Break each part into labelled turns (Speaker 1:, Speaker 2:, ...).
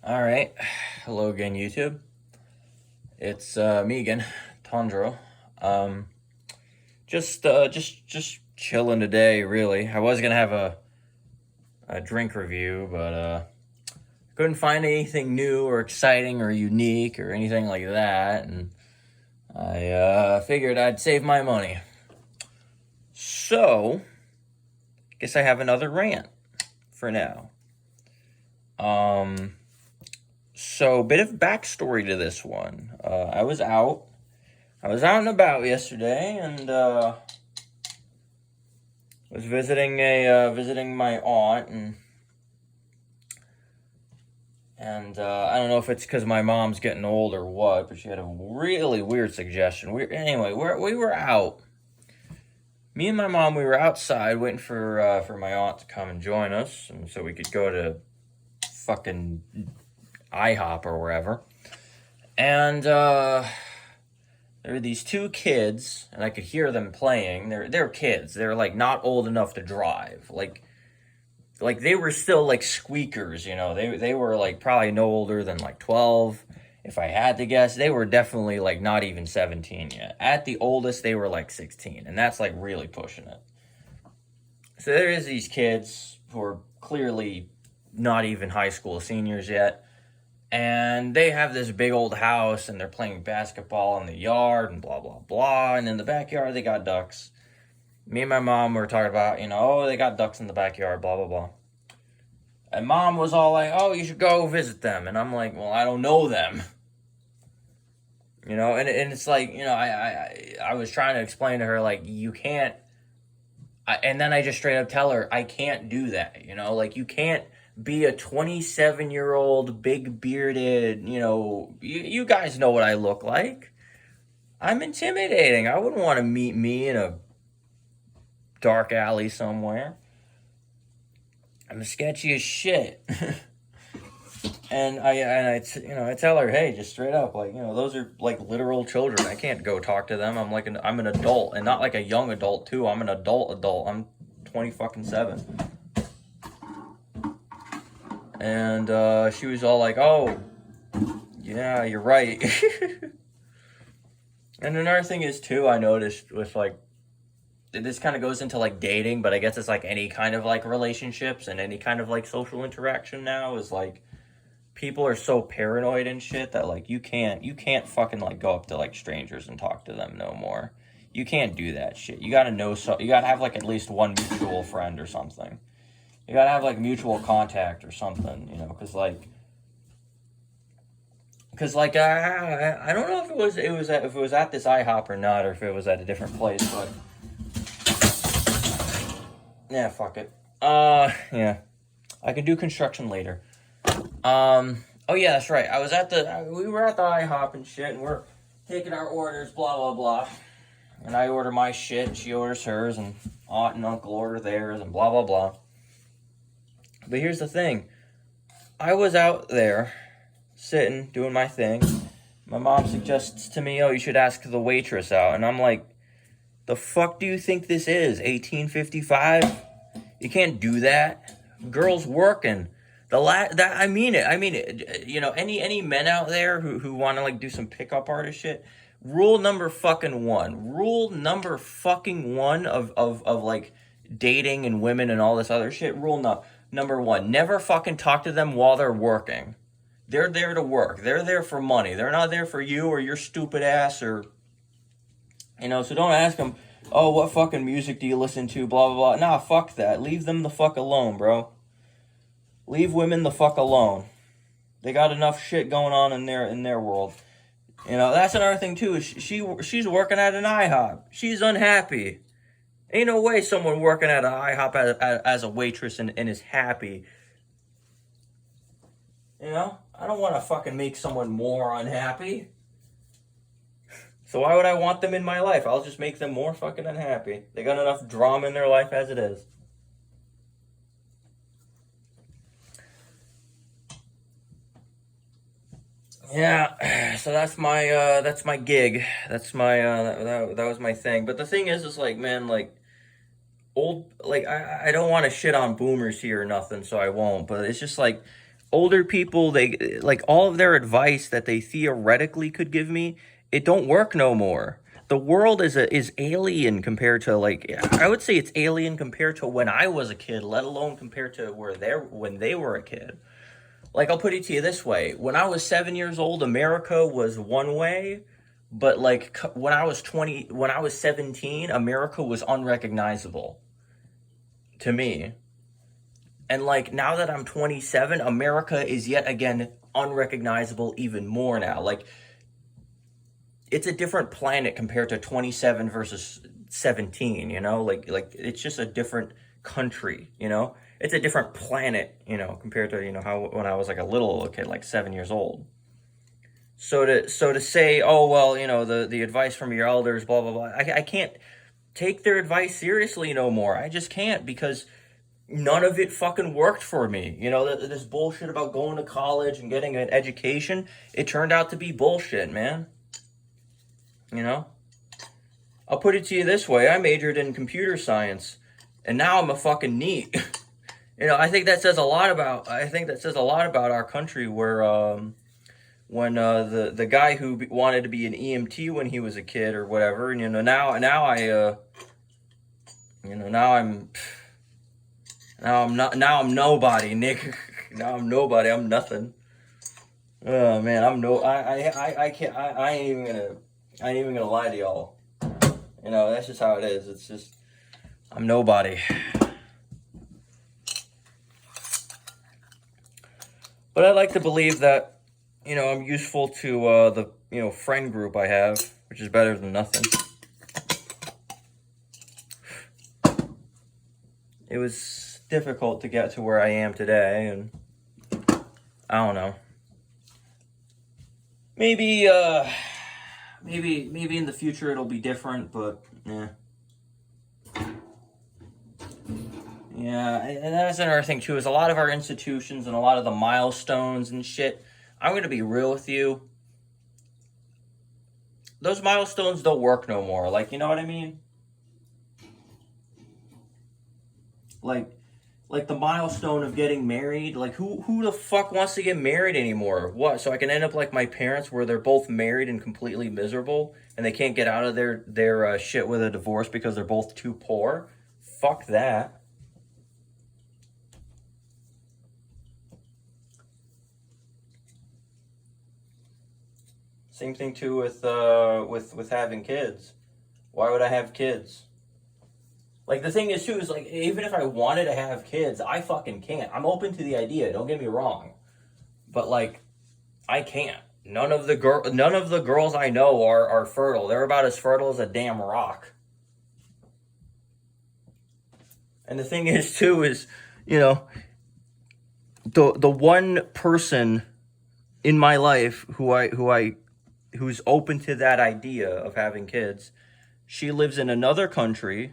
Speaker 1: All right. Hello again, YouTube. It's me again, Tondro. Um, just chilling today. Really, I was gonna have a drink review, but couldn't find anything new or exciting or unique or anything like that, and I figured I'd save my money. So, guess I have another rant for now. Um, so bit of backstory to this one. I was out and about yesterday, and was visiting my aunt, and I don't know if it's because my mom's getting old or what, but she had a really weird suggestion. We were out. Me and my mom, we were outside waiting for my aunt to come and join us, and so we could go to fucking IHOP or wherever. And there were these two kids, and I could hear them playing. They're kids. They're like not old enough to drive. Like they were still like squeakers, you know. They were like probably no older than like 12. If I had to guess, they were definitely like not even 17 yet. At the oldest, they were like 16, and that's like really pushing it. So there is these kids who are clearly not even high school seniors yet, and they have this big old house, and they're playing basketball in the yard and blah blah blah, and in the backyard they got ducks. Me and my mom were talking about, oh, they got ducks in the backyard, blah blah blah. And mom was all like, oh, you should go visit them. And I'm like, well, I don't know them. And it's like, I was trying to explain to her, like, you can't, and then I just straight up tell her, I can't do that, like, you can't be a 27-year-old, big bearded, you guys know what I look like. I'm intimidating. I wouldn't want to meet me in a dark alley somewhere. I'm sketchy as shit. And I tell her, hey, just straight up, like, those are like literal children. I can't go talk to them. I'm an adult, and not like a young adult too. I'm an adult. I'm 20 fucking 7. And she was all like, oh, yeah, you're right. And another thing is too, I noticed with like, this kind of goes into like dating, but I guess it's like any kind of like relationships and any kind of like social interaction now is like, people are so paranoid and shit that like you can't fucking like go up to like strangers and talk to them no more. You can't do that shit. You gotta know, so you gotta have like at least one mutual friend or something. You gotta have like mutual contact or something, because I don't know if it was at this IHOP or not, or if it was at a different place, but yeah, fuck it. Yeah, I can do construction later. Oh yeah, that's right. We were at the IHOP and shit, and we're taking our orders, blah blah blah. And I order my shit, and she orders hers, and aunt and uncle order theirs, and blah blah blah. But here's the thing. I was out there, sitting, doing my thing. My mom suggests to me, oh, you should ask the waitress out. And I'm like, the fuck do you think this is, 1855? You can't do that. Girl's working. I mean it. Any men out there who want to like do some pickup artist shit. Rule number fucking one. Rule number fucking one of like dating and women and all this other shit. Number one. Never fucking talk to them while they're working. They're there to work. They're there for money. They're not there for you or your stupid ass or, so don't ask them, oh, what fucking music do you listen to? Blah, blah, blah. Nah, fuck that. Leave them the fuck alone, bro. Leave women the fuck alone. They got enough shit going on in their world. That's another thing too. She's working at an IHOP. She's unhappy. Ain't no way someone working at an IHOP as a waitress and is happy. I don't want to fucking make someone more unhappy. So why would I want them in my life? I'll just make them more fucking unhappy. They got enough drama in their life as it is. Yeah, so that's my gig. That's my that was my thing. But the thing is like, man, like old, like I don't want to shit on boomers here or nothing, so I won't. But it's just like older people, they like all of their advice that they theoretically could give me, it don't work no more. The world is alien compared to, like, I would say it's alien compared to when I was a kid, let alone compared to when they were a kid. Like, I'll put it to you this way: when I was 7 years old, America was one way, but like when I was 17, America was unrecognizable to me. And like now that I'm 27, America is yet again unrecognizable even more now. Like, it's a different planet compared to 27 versus 17, you know? Like it's just a different country, you know? It's a different planet, you know, compared to, you know, how when I was like a little kid, like 7 years old. So to say, oh well, you know, the advice from your elders, blah blah blah. I can't take their advice seriously no more. I just can't, because none of it fucking worked for me. You know, this bullshit about going to college and getting an education, it turned out to be bullshit, man. You know? I'll put it to you this way: I majored in computer science, and now I'm a fucking NEET. You know, I think that says a lot about our country, where when the guy who wanted to be an EMT when he was a kid or whatever, and you know, now I'm nobody, Nick. Now I'm nobody. I'm nothing. Oh man, I can't. I ain't even gonna lie to y'all. You know, that's just how it is. It's just, I'm nobody. But I like to believe that, you know, I'm useful to the, you know, friend group I have, which is better than nothing. It was difficult to get to where I am today, and I don't know. Maybe in the future it'll be different, but yeah. Yeah, and that's another thing too, is a lot of our institutions and a lot of the milestones and shit. I'm gonna be real with you. Those milestones don't work no more. Like, you know what I mean? Like the milestone of getting married. Like, who the fuck wants to get married anymore? What? So I can end up like my parents, where they're both married and completely miserable, and they can't get out of their shit with a divorce because they're both too poor? Fuck that. Same thing too with having kids. Why would I have kids? Like, the thing is too, is like, even if I wanted to have kids, I fucking can't. I'm open to the idea, don't get me wrong, but like, I can't. None of the girls I know are fertile. They're about as fertile as a damn rock. And the thing is too is, you know, the one person in my life who's open to that idea of having kids, she lives in another country.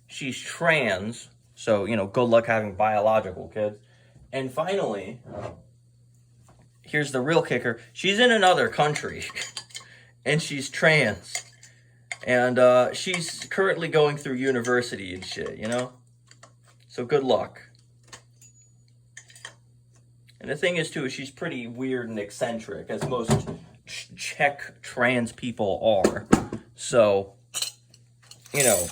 Speaker 1: She's trans, so, you know, good luck having biological kids. And finally, here's the real kicker: she's in another country, and she's trans, and she's currently going through university and shit, you know? So good luck. And the thing is too, she's pretty weird and eccentric, as most Czech trans people are. So, you know,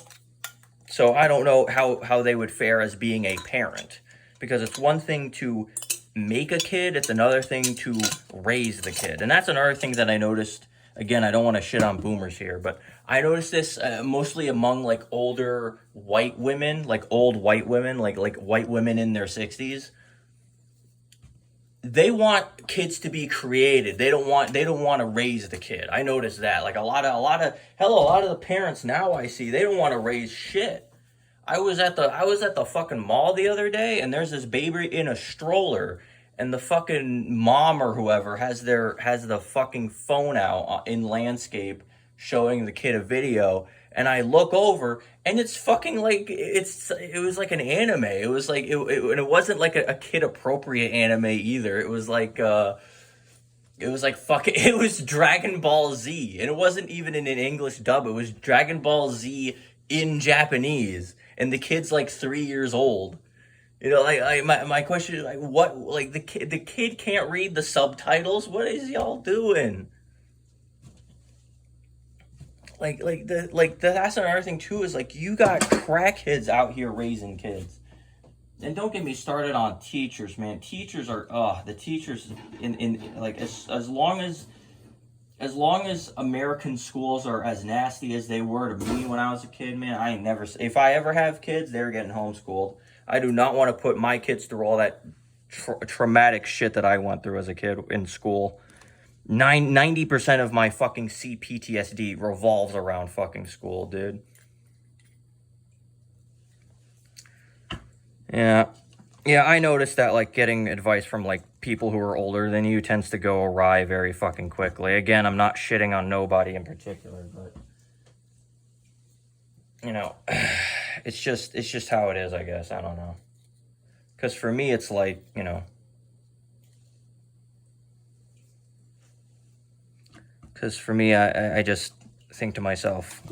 Speaker 1: so I don't know how they would fare as being a parent, because it's one thing to make a kid, it's another thing to raise the kid. And that's another thing that I noticed. Again, I don't want to shit on boomers here, but I noticed this mostly among like older white women, like old white women, like white women in their 60s. They want kids to be created. They don't want to raise the kid. I noticed that. Like a lot of the parents now I see, they don't want to raise shit. I was at the fucking mall the other day, and there's this baby in a stroller, and the fucking mom or whoever has the fucking phone out in landscape showing the kid a video, and I look over, and it's fucking like, it was like an anime. It was like, it wasn't like a kid appropriate anime either. It was like fucking, it was Dragon Ball Z, and it wasn't even in an English dub. It was Dragon Ball Z in Japanese, and the kid's like 3 years old. You know, like my question is like, what? Like the kid can't read the subtitles. What is y'all doing? That's another thing too. Is like you got crackheads out here raising kids. And don't get me started on teachers, man. Teachers are the teachers in like as long as American schools are as nasty as they were to me when I was a kid, man, I ain't never. If I ever have kids, they're getting homeschooled. I do not want to put my kids through all that traumatic shit that I went through as a kid in school. 90% of my fucking CPTSD revolves around fucking school, dude. Yeah. Yeah, I noticed that, like, getting advice from, like, people who are older than you tends to go awry very fucking quickly. Again, I'm not shitting on nobody in particular, but, you know, it's just how it is, I guess. I don't know. Because for me, it's like, you know, because for me, I just think to myself,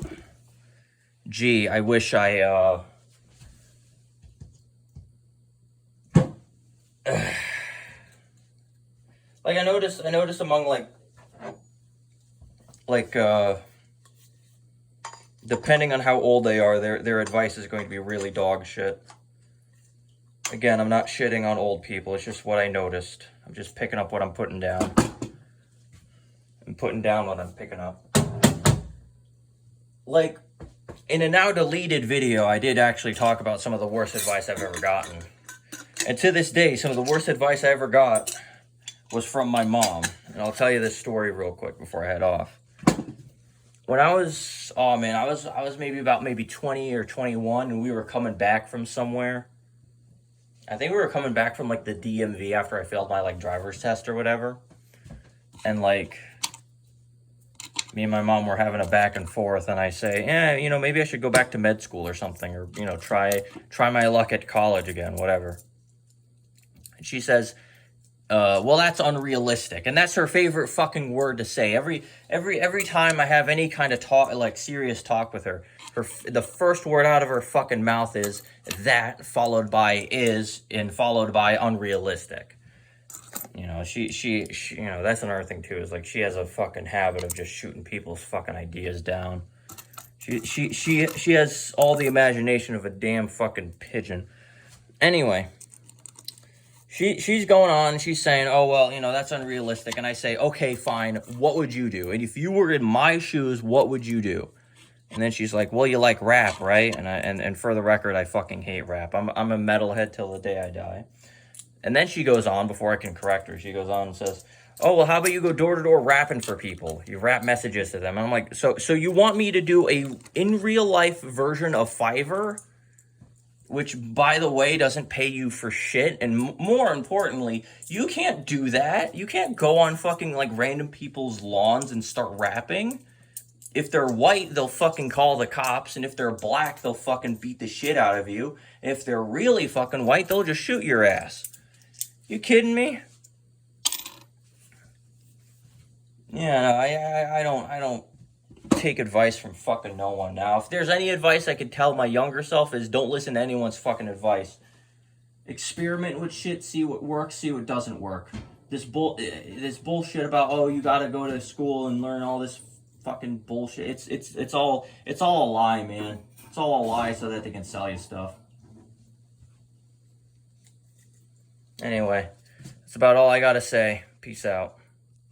Speaker 1: gee, I wish like I noticed among like depending on how old they are, their advice is going to be really dog shit. Again, I'm not shitting on old people. It's just what I noticed. I'm just picking up what I'm putting down. I'm putting down what I'm picking up. Like in a now deleted video, I did actually talk about some of the worst advice I've ever gotten. And to this day, some of the worst advice I ever got was from my mom. And I'll tell you this story real quick before I head off. When I was, I was maybe 20 or 21, and we were coming back from somewhere. I think we were coming back from like the DMV after I failed my like driver's test or whatever. And like me and my mom were having a back and forth, and I say, you know, maybe I should go back to med school or something, or, you know, try my luck at college again, whatever. And she says, well, that's unrealistic. And that's her favorite fucking word to say. Every time I have any kind of talk, like serious talk with her, the first word out of her fucking mouth is that, followed by is, and followed by unrealistic. You know, she you know, that's another thing too, is like she has a fucking habit of just shooting people's fucking ideas down. She has all the imagination of a damn fucking pigeon. Anyway, she's going on, she's saying, oh, well, you know, that's unrealistic. And I say, okay, fine, what would you do? And if you were in my shoes, what would you do? And then she's like, well, you like rap, right? And for the record, I fucking hate rap. I'm a metalhead till the day I die. And then she goes on, before I can correct her, she goes on and says, oh, well, how about you go door-to-door rapping for people? You rap messages to them. And I'm like, so you want me to do a in real life version of Fiverr? Which, by the way, doesn't pay you for shit. And more importantly, you can't do that. You can't go on fucking, like, random people's lawns and start rapping. If they're white, they'll fucking call the cops. And if they're black, they'll fucking beat the shit out of you. And if they're really fucking white, they'll just shoot your ass. You kidding me? Yeah, no, I don't take advice from fucking no one now. If there's any advice I could tell my younger self is don't listen to anyone's fucking advice. Experiment with shit, see what works, see what doesn't work. This bullshit about, oh, you gotta go to school and learn all this fucking bullshit. It's all a lie, man. It's all a lie so that they can sell you stuff. Anyway, that's about all I gotta say. Peace out.